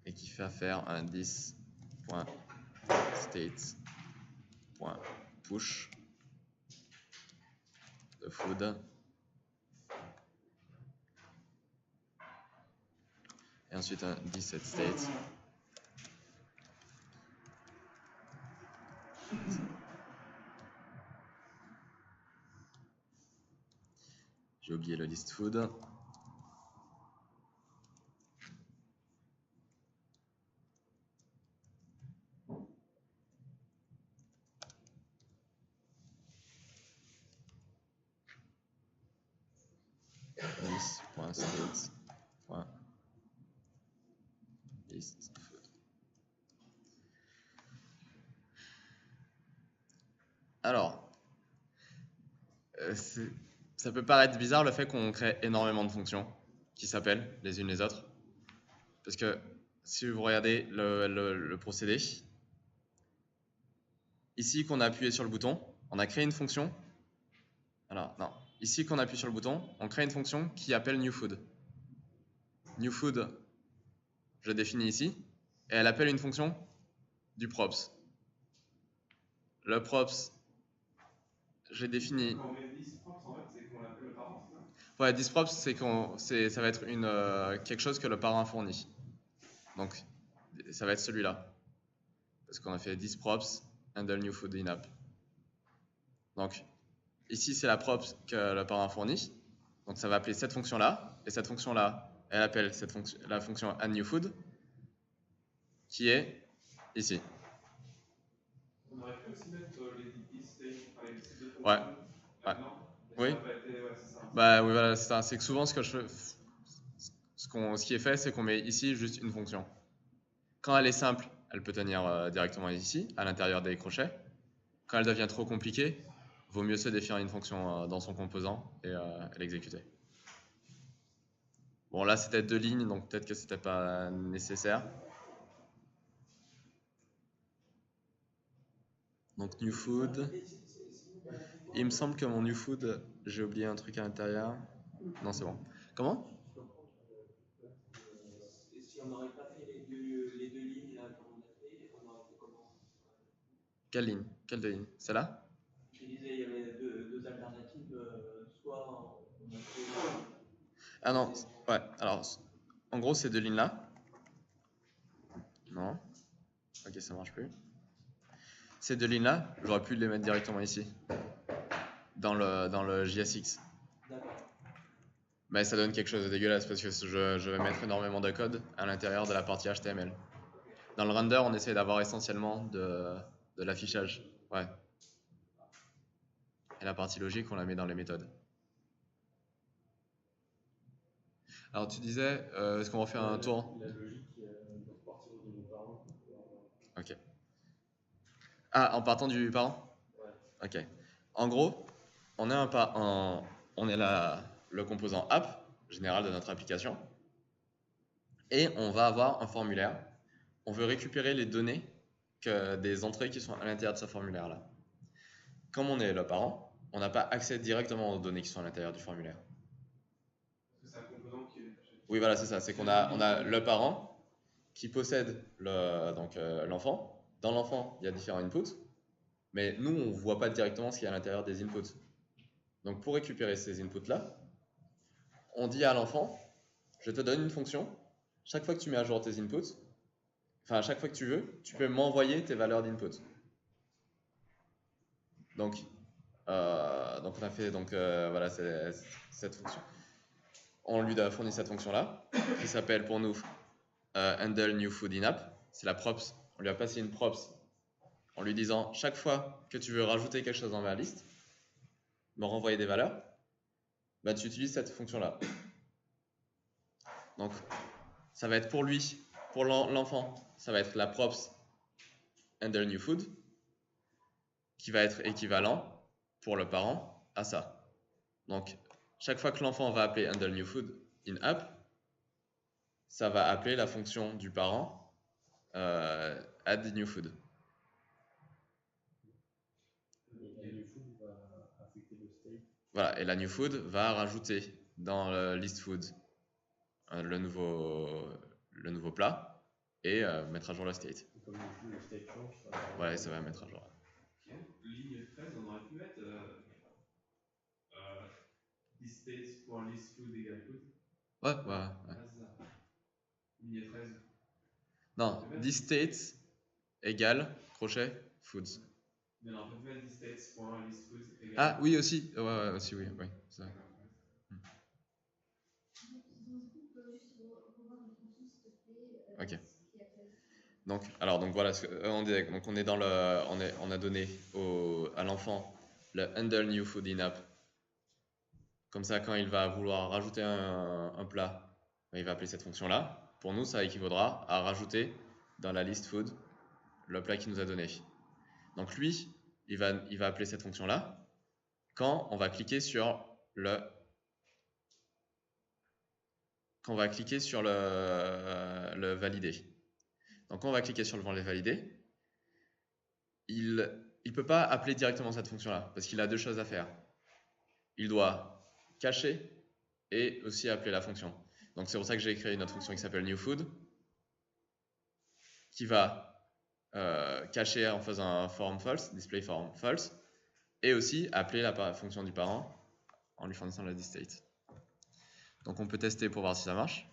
Et qui fait faire un 10.state.push de food. Et ensuite un 17state. J'ai oublié le list food. List food. Alors, ça peut paraître bizarre le fait qu'on crée énormément de fonctions qui s'appellent les unes les autres. Parce que si vous regardez le procédé, ici qu'on a appuyé sur le bouton, on a créé une fonction. Alors, non. Ici qu'on appuie sur le bouton, on crée une fonction qui appelle newFood. NewFood, je définis ici, et elle appelle une fonction du props. Le props, j'ai défini. Quand on met 10 props, en fait, c'est qu'on appelle le parent, c'est ça? Ouais, 10 props, ça va être quelque chose que le parent fournit. Donc, ça va être celui-là. Parce qu'on a fait 10 props, handle new food in app. Donc, ici, c'est la props que le parent fournit. Donc, ça va appeler cette fonction-là. Et cette fonction-là, elle appelle la fonction add new food, qui est ici. On aurait pu aussi mettre les 10 stages, enfin les deux fonctions. Ouais. Ouais. Oui. Bah oui, voilà, c'est que souvent ce que je fais, ce qui est fait, c'est qu'on met ici juste une fonction. Quand elle est simple, elle peut tenir directement ici, à l'intérieur des crochets. Quand elle devient trop compliquée, vaut mieux se définir une fonction dans son composant et l'exécuter. Bon, là, c'était 2 lignes, donc peut-être que c'était pas nécessaire. Donc, new food. Il me semble que mon new food, j'ai oublié un truc à l'intérieur. Non, c'est bon. Comment? Et si on n'aurait pas fait les deux lignes là qu'on a fait, on aurait fait comment? Quelle ligne? Quelle 2 lignes? Celle-là? Je disais, il y avait deux alternatives, soit on a fait. Ah non, ouais, alors, en gros, ces 2 lignes-là. Non. Ok, ça marche plus. Ces 2 lignes-là, j'aurais pu les mettre directement ici, dans le JSX. D'accord. Mais ça donne quelque chose de dégueulasse parce que je vais mettre énormément de code à l'intérieur de la partie HTML. Dans le render, on essaie d'avoir essentiellement de l'affichage. Ouais. Et la partie logique, on la met dans les méthodes. Alors tu disais, est-ce qu'on va faire un tour? La logique doit repartir de nos parents. Ok. Ah, en partant du parent? Ouais. Ok. En gros, on est le composant app général de notre application. Et on va avoir un formulaire. On veut récupérer les données des entrées qui sont à l'intérieur de ce formulaire-là. Comme on est le parent, on n'a pas accès directement aux données qui sont à l'intérieur du formulaire. Parce que c'est un composant qui est. Oui, voilà, c'est ça. C'est qu'on a le parent qui possède l'enfant. Dans l'enfant, il y a différents inputs. Mais nous, on ne voit pas directement ce qu'il y a à l'intérieur des inputs. Donc, pour récupérer ces inputs-là, on dit à l'enfant, je te donne une fonction. Chaque fois que tu mets à jour tes inputs, enfin, chaque fois que tu veux, tu peux m'envoyer tes valeurs d'input. Donc, on a fait voilà, cette fonction. On lui a fourni cette fonction-là, qui s'appelle pour nous handle new food in app. C'est la props. On lui a passé une props en lui disant chaque fois que tu veux rajouter quelque chose dans ma liste, me renvoyer des valeurs, bah, tu utilises cette fonction-là. Donc, ça va être pour lui, pour l'enfant, ça va être la props handle new food, qui va être équivalent pour le parent à ça. Donc, chaque fois que l'enfant va appeler handle new food in app, ça va appeler la fonction du parent add new food. Et la new food va affecter le state. Voilà, et la new food va rajouter dans le list food le nouveau plat et mettre à jour le state. Et comme le state change, ça va. Voilà, ça va mettre à jour. Ok. Ligne 13, on aurait pu mettre thisStates.listFood égale food. Ouais. Ah, c'est ça. Ligne 13. Non, thisStates égale crochet foods. Mais non, on peut mettre thisStates.listFood égale. Ah oui aussi, aussi oui. Ça. Ok. Donc voilà, on est dans on a donné à l'enfant le handle new food in app. Comme ça, quand il va vouloir rajouter un plat, il va appeler cette fonction-là. Pour nous, ça équivaudra à rajouter dans la list food le plat qu'il nous a donné. Donc lui, il va appeler cette fonction-là quand on va cliquer sur le valider. Donc quand on va cliquer sur le valider, il ne peut pas appeler directement cette fonction-là parce qu'il a 2 choses à faire. Il doit cacher et aussi appeler la fonction. Donc c'est pour ça que j'ai créé une autre fonction qui s'appelle newFood qui va cacher en faisant un form false, display form false, et aussi appeler la fonction du parent en lui fournissant la thisState. Donc on peut tester pour voir si ça marche.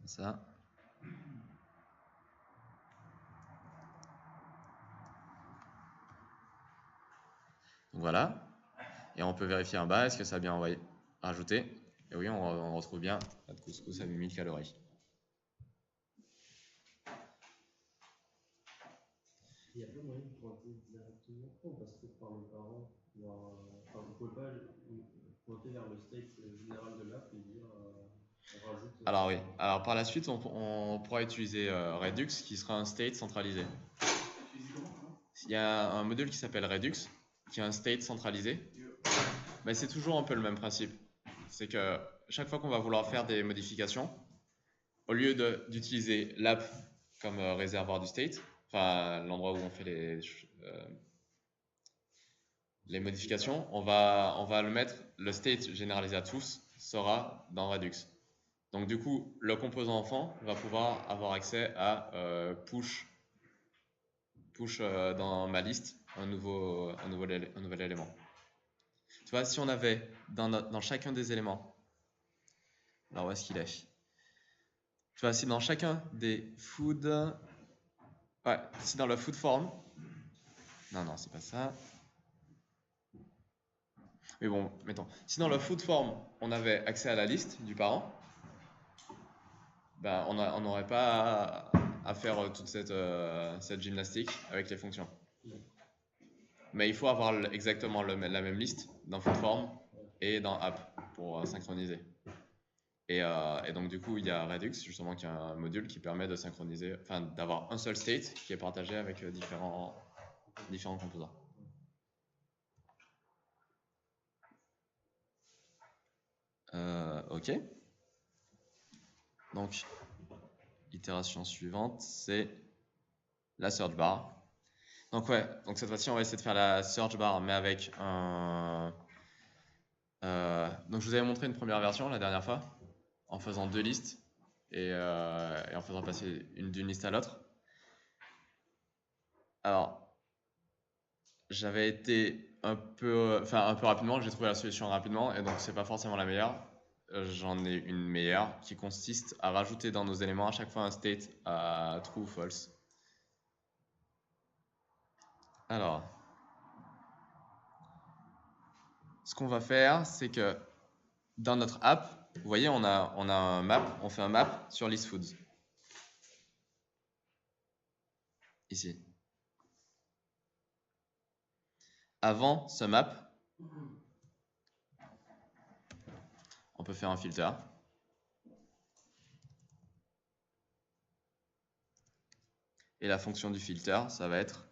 C'est ça. Donc voilà. Et on peut vérifier en bas, est-ce que ça a bien envoyé, rajouté. Et oui, on retrouve bien notre couscous à 8000 calories. Il n'y a pas moyen de pointer directement, on passe peut-être par le parent, enfin vous pouvez pas pointer vers le state général de l'app et dire on rajoute. Alors oui, alors par la suite on pourra utiliser Redux qui sera un state centralisé. Il y a un module qui s'appelle Redux qui est un state centralisé, mais c'est toujours un peu le même principe. C'est que chaque fois qu'on va vouloir faire des modifications, au lieu d'utiliser l'app comme réservoir du state, enfin l'endroit où on fait les modifications, on va le mettre, le state généralisé à tous sera dans Redux. Donc du coup, le composant enfant va pouvoir avoir accès à push dans ma liste un nouvel élément. Tu vois, si on avait dans chacun des éléments, alors où est-ce qu'il est? Tu vois, si dans chacun des food, ouais, si dans le food form, non, c'est pas ça. Mais bon, mettons, si dans le food form, on avait accès à la liste du parent, ben, on n'aurait pas à faire toute cette gymnastique avec les fonctions. Mais il faut avoir exactement la même liste dans foodform et dans app pour synchroniser. Et donc du coup, il y a Redux, justement, qui est un module qui permet de synchroniser, enfin d'avoir un seul state qui est partagé avec différents composants. Ok. Donc, itération suivante, c'est la search bar. Donc ouais, donc cette fois-ci, on va essayer de faire la search bar, mais avec un... donc je vous avais montré une première version la dernière fois, en faisant deux listes et en faisant passer d'une liste à l'autre. Alors, j'avais été un peu rapidement, j'ai trouvé la solution rapidement, et donc c'est pas forcément la meilleure. J'en ai une meilleure qui consiste à rajouter dans nos éléments à chaque fois un state à true ou false. Alors, ce qu'on va faire, c'est que dans notre app, vous voyez, on a un map, on fait un map sur list foods. Ici. Avant ce map, on peut faire un filter. Et la fonction du filter, ça va être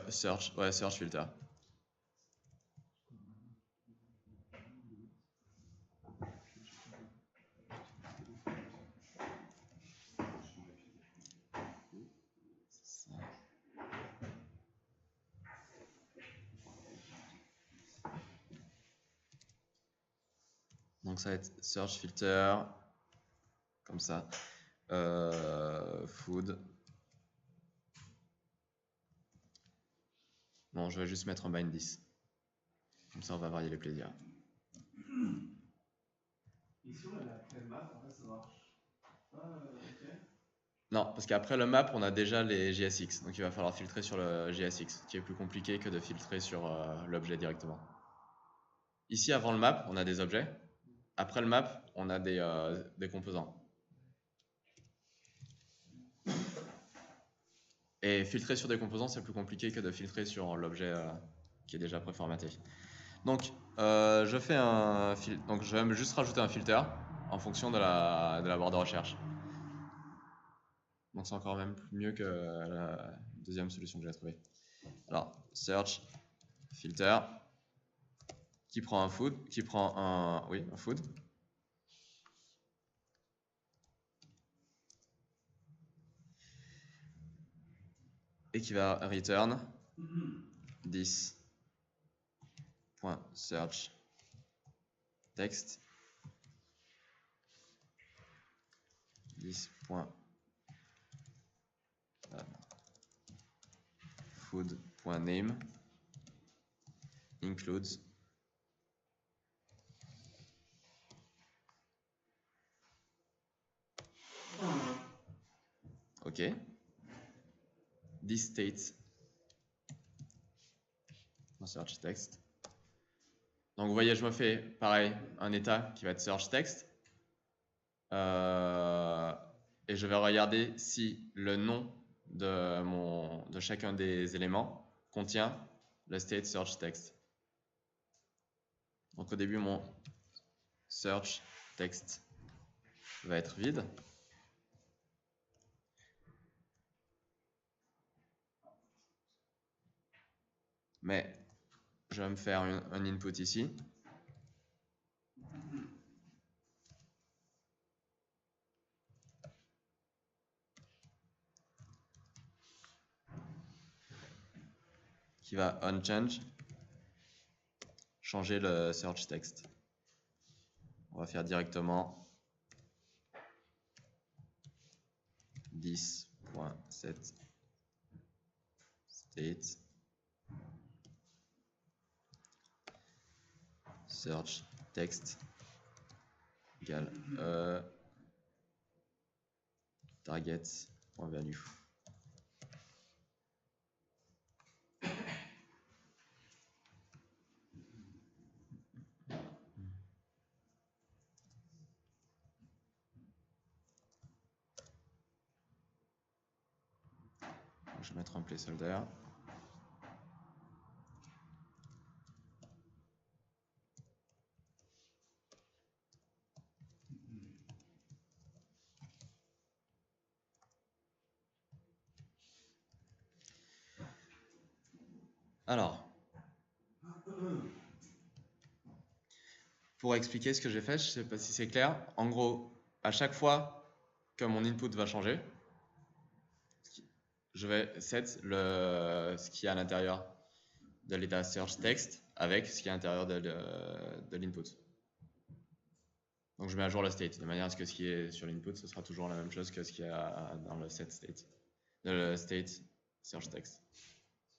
search filter. Donc ça va être search filter, comme ça, food. Bon, je vais juste mettre un bind 10. Comme ça, on va varier les plaisirs. Ici, on a après le map, en fait, ça marche pas, ok. Non, parce qu'après le map, on a déjà les JSX. Donc il va falloir filtrer sur le JSX, qui est plus compliqué que de filtrer sur l'objet directement. Ici, avant le map, on a des objets. Après le map, on a des composants. Et filtrer sur des composants, c'est plus compliqué que de filtrer sur l'objet qui est déjà préformaté. Donc, je vais juste rajouter un filter en fonction de la barre de recherche. Donc, c'est encore même mieux que la deuxième solution que j'ai trouvée. Alors, search filter qui prend un food, un food. Et qui va return this.search text this.food.name includes OK. this state en search text. Donc vous voyez, je me fais pareil un état qui va être search text. Et je vais regarder si le nom de chacun des éléments contient le state search text. Donc au début, mon search text va être vide. Mais je vais me faire un input ici. Qui va onChange, changer le search text. On va faire directement 10.set state search text égale target.value. Je vais mettre un placeholder. Alors, pour expliquer ce que j'ai fait, je ne sais pas si c'est clair. En gros, à chaque fois que mon input va changer, je vais set ce qui est à l'intérieur de l'état search text avec ce qui est à l'intérieur de l'input. Donc je mets à jour le state de manière à ce que ce qui est sur l'input, ce sera toujours la même chose que ce qu'il y a dans le set state, le state search text.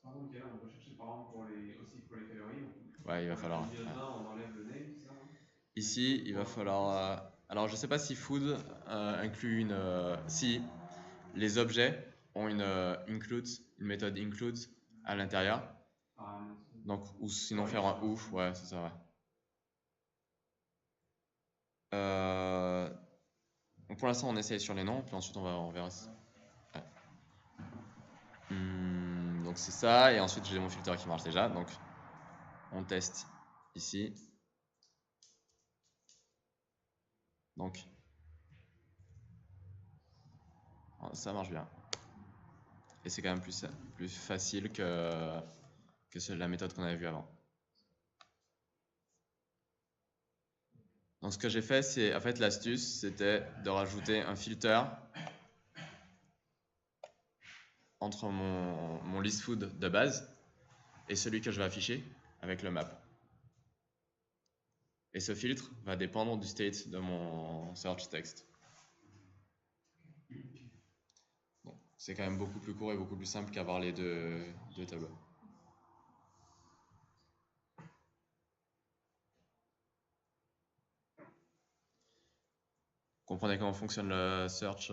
Par contre, là, on va chercher par exemple aussi pour les calories. Ouais, il va falloir. On enlève le name, c'est ça, hein? Ici, il va falloir. Alors, je ne sais pas si food inclut une. Si les objets ont une méthode include à l'intérieur. Donc, ou sinon faire un ou, ouais, c'est ça, ouais. Donc pour l'instant, on essaye sur les noms, puis ensuite on verra. Ouais. Donc c'est ça, et ensuite j'ai mon filtre qui marche déjà. Donc on teste ici. Donc ça marche bien. Et c'est quand même plus facile que la méthode qu'on avait vue avant. Donc ce que j'ai fait, c'est en fait l'astuce, c'était de rajouter un filter entre mon list food de base et celui que je vais afficher avec le map. Et ce filtre va dépendre du state de mon search text. Bon, c'est quand même beaucoup plus court et beaucoup plus simple qu'avoir les deux tableaux. Vous comprenez comment fonctionne le search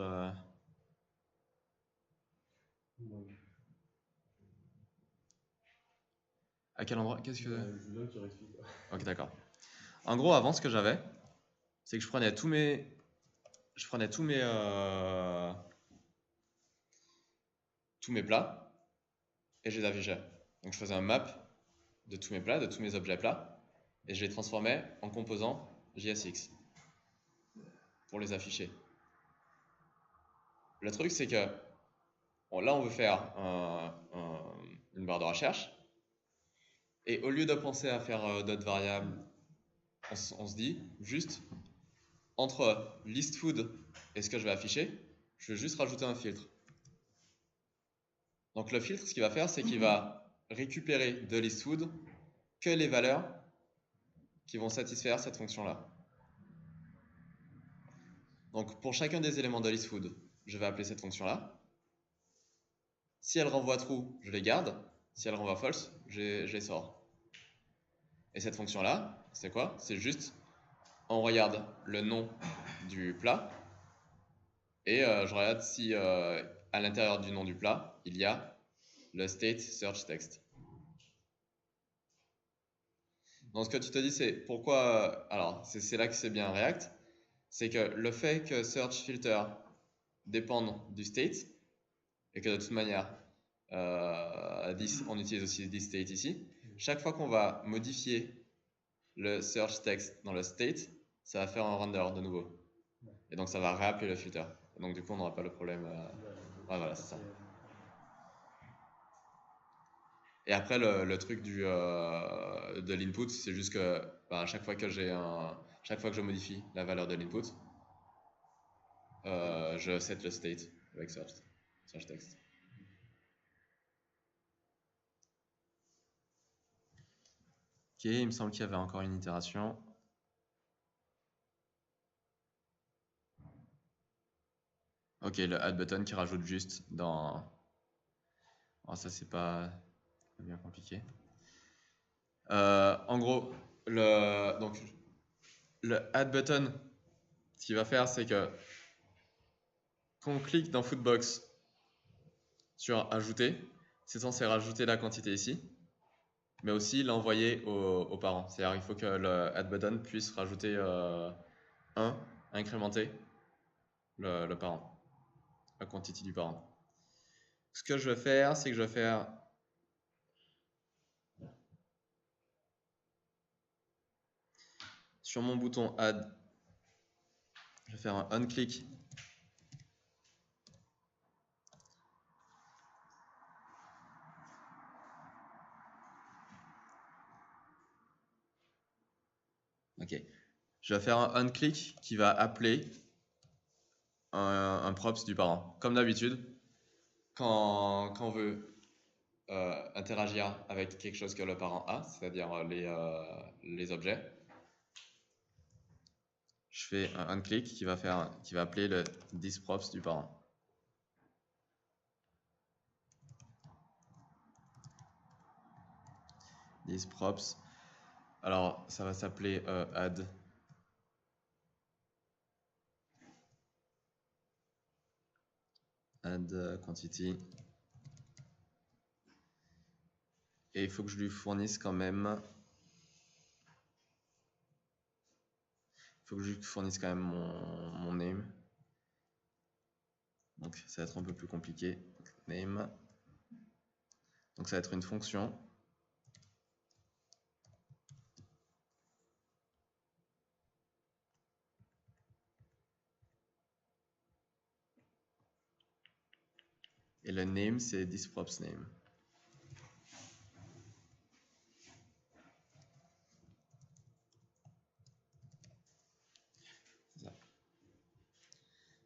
À quel endroit? Qu'est-ce que... Julien qui réexplique. Ok, d'accord. En gros, avant, ce que j'avais, c'est que je prenais tous mes plats et je les affichais. Donc je faisais un map de tous mes plats, de tous mes objets plats, et je les transformais en composants JSX pour les afficher. Le truc, c'est que là, on veut faire une barre de recherche, et au lieu de penser à faire d'autres variables, on se dit juste entre list food et ce que je vais afficher, je vais juste rajouter un filtre. Donc le filtre, ce qu'il va faire, c'est qu'il va récupérer de list food que les valeurs qui vont satisfaire cette fonction-là. Donc pour chacun des éléments de list food, je vais appeler cette fonction-là. Si elle renvoie true, je les garde. Si elle renvoie false, je les sors. Et cette fonction-là, c'est quoi? C'est juste, on regarde le nom du plat et je regarde si à l'intérieur du nom du plat, il y a le state search text. Donc ce que tu te dis, c'est pourquoi. Alors, c'est là que c'est bien React. C'est que le fait que search filter dépende du state, et que de toute manière, on utilise aussi this state ici. Chaque fois qu'on va modifier le search text dans le state, ça va faire un render de nouveau. Et donc ça va réappeler le filter. Et donc du coup, on n'aura pas le problème. Ouais, voilà, c'est ça. Et après, le truc de l'input, c'est juste que à chaque fois que je modifie la valeur de l'input, je set le state avec search text. Ok, il me semble qu'il y avait encore une itération. Ok, le add button qui rajoute juste dans. Oh, ça c'est pas bien compliqué. En gros, le add button, ce qu'il va faire, c'est que quand on clique dans Foodbox sur ajouter, c'est censé rajouter la quantité ici, mais aussi l'envoyer aux parents. C'est-à-dire il faut que le add button puisse rajouter incrémenter le parent, la quantité du parent. Ce que je vais faire, c'est que je vais faire sur mon bouton add, je vais faire un onClick. Ok. Je vais faire un onClick qui va appeler un props du parent. Comme d'habitude, quand on veut interagir avec quelque chose que le parent a, c'est-à-dire les objets, je fais un onClick qui va appeler le thisProps du parent. ThisProps. Alors, ça va s'appeler add quantity. Et il faut que je lui fournisse quand même. Il faut que je lui fournisse quand même mon name. Donc ça va être un peu plus compliqué. Name. Donc ça va être une fonction. Et le name, c'est thisProps name.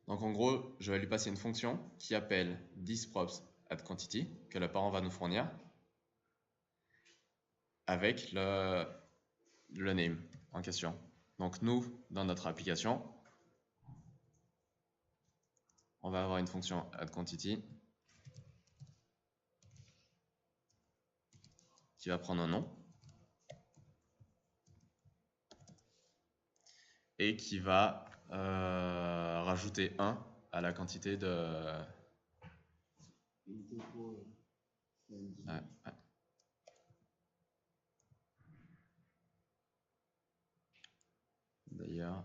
Donc en gros, je vais lui passer une fonction qui appelle thisProps add quantity, que le parent va nous fournir, avec le name en question. Donc nous, dans notre application, on va avoir une fonction add quantity qui va prendre un nom et qui va rajouter 1 à la quantité de... Ouais. D'ailleurs...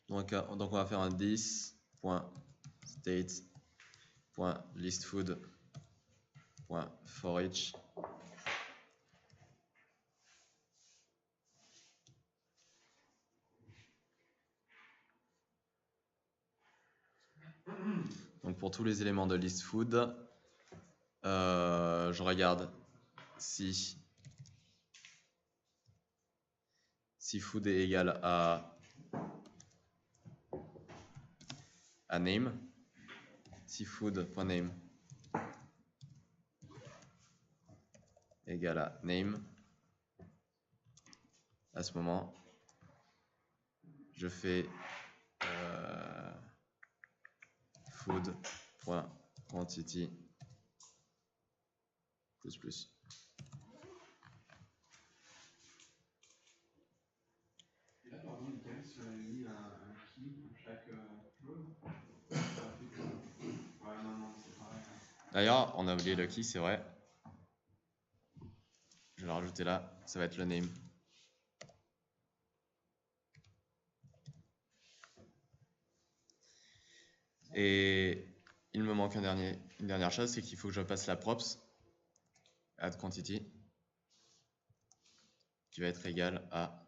Donc on va faire un this.state.listFood.forEach. Donc pour tous les éléments de listFood, je regarde si food est égal à name, si food.name égale à name, à ce moment, je fais food.quantity plus. Et là, par exemple, Michael, si on avait mis un key pour chaque clause, ça fait que. Ouais, non, c'est pareil. D'ailleurs, on a oublié le key, c'est vrai. Je vais le rajouter là, ça va être le name. Et il me manque une dernière chose, c'est qu'il faut que je passe la props add quantity qui va être égal à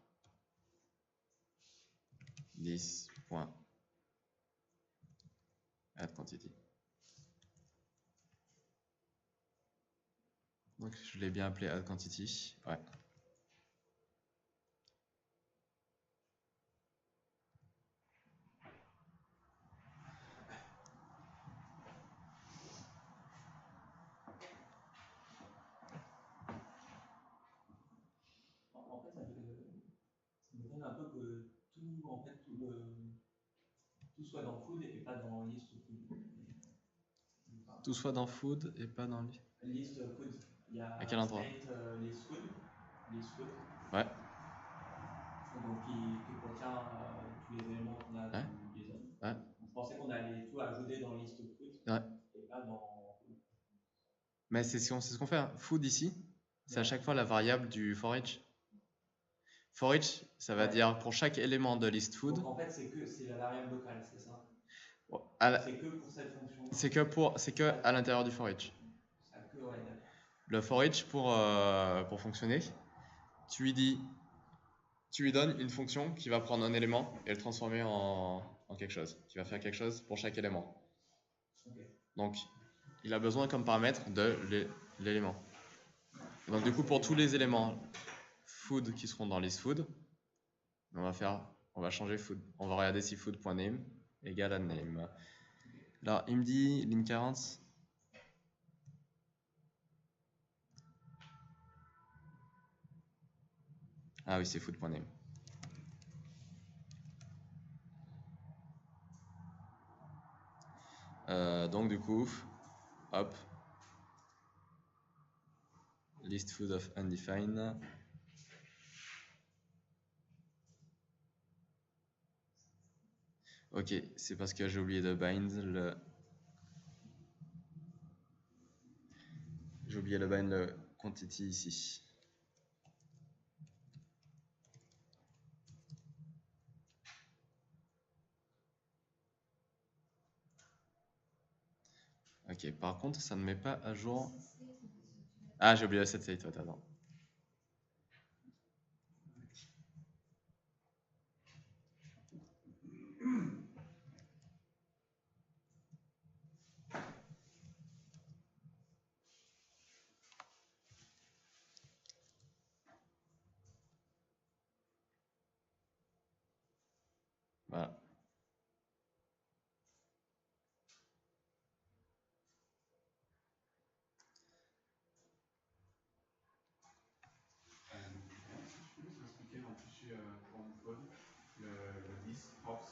10.add quantity. Donc je l'ai bien appelé add quantity. Ouais. En fait, ça m'étonne un peu que tout soit dans food et pas dans list food. Tout soit dans food et pas dans list food. Il y a à quel endroit? state list food. Ouais. Donc qui contient tous les éléments qu'on a Ouais. du JSON. Ouais. Je pensais qu'on allait tout ajouter dans list food Ouais. et pas dans food. Mais c'est ce qu'on fait. Hein. Food ici, c'est à chaque fois la variable du for each. For each, ça va dire pour chaque élément de list food. Donc en fait, c'est la variable locale, c'est ça? C'est que pour cette fonction. C'est que à l'intérieur du for each. Ouais, le for each pour fonctionner, tu lui donnes une fonction qui va prendre un élément et le transformer en quelque chose, qui va faire quelque chose pour chaque élément. Okay. Donc, il a besoin comme paramètre de l'élément. Donc du coup, pour tous les éléments food qui seront dans list food, on va changer food. On va regarder si food.name égale à name. Là, il me dit ligne 40. Ah oui, c'est food.name. Donc du coup, hop, list food of undefined. Ok, c'est parce que j'ai oublié de bind le quantity ici. Ok, par contre, ça ne met pas à jour. Ah, j'ai oublié le set state, attends. Voilà. Est-ce que tu peux nous expliquer dans le fichier form code le 10 props